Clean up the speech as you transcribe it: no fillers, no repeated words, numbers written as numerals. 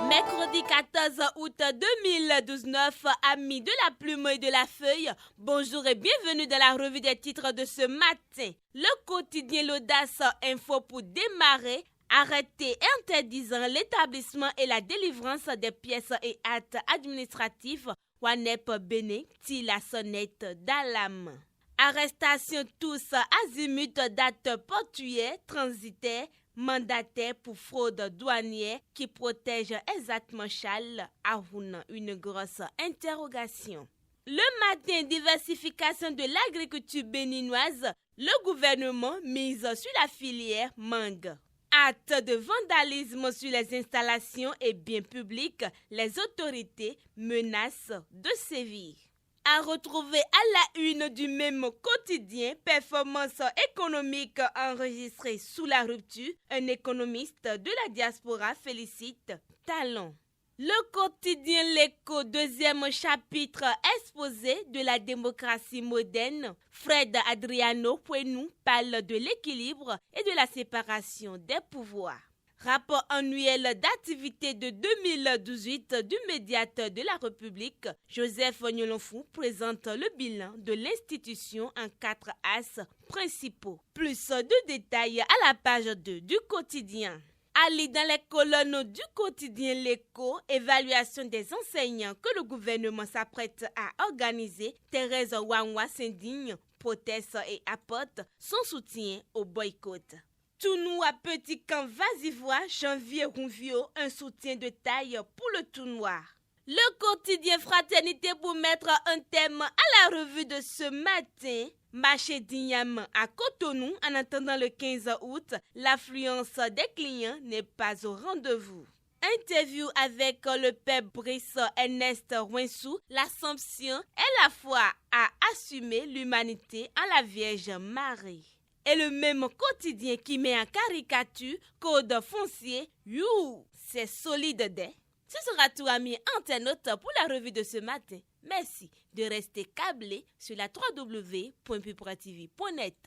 Mercredi 14 août 2019, amis de la plume et de la feuille, bonjour et bienvenue dans la revue des titres de ce matin. Le quotidien L'Audace Info pour démarrer. Arrêté interdisant l'établissement et la délivrance des pièces et actes administratifs, Wanep Bénin tire la sonnette d'alarme. Arrestation tous azimuts date portuaire, transitaire, mandataire pour fraude douanière qui protège exactement Charles Arouna, une grosse interrogation. Le matin, diversification de l'agriculture béninoise, le gouvernement mise sur la filière mangue. Acte de vandalisme sur les installations et biens publics, les autorités menacent de sévir. À retrouver à la une du même quotidien, performance économique enregistrée sous la rupture, un économiste de la diaspora félicite Talon. Le quotidien L'Écho, deuxième chapitre exposé de la démocratie moderne. Fred Adriano Pouenou parle de l'équilibre et de la séparation des pouvoirs. Rapport annuel d'activité de 2018 du médiateur de la République, Joseph Nyolonfou présente le bilan de l'institution en 4 axes principaux. Plus de détails à la page 2 du quotidien. Ali dans les colonnes du quotidien L'Écho, évaluation des enseignants que le gouvernement s'apprête à organiser, Thérèse Wangwa s'indigne, proteste et apporte son soutien au boycott. Tournoi Petit Camp Vazivois, janvier Rouvio, un soutien de taille pour le tournoi. Le quotidien Fraternité pour mettre un thème à la revue de ce matin. Marché d'Ignam à Cotonou, en attendant le 15 août, l'affluence des clients n'est pas au rendez-vous. Interview avec le père Brice Ernest Rouensou, l'Assomption est la foi à assumer l'humanité en la Vierge Marie. Et le même quotidien qui met en caricature code foncier, c'est solide des. Ce sera tout, amis internautes, pour la revue de ce matin. Merci de rester câblé sur la www.pupratv.net.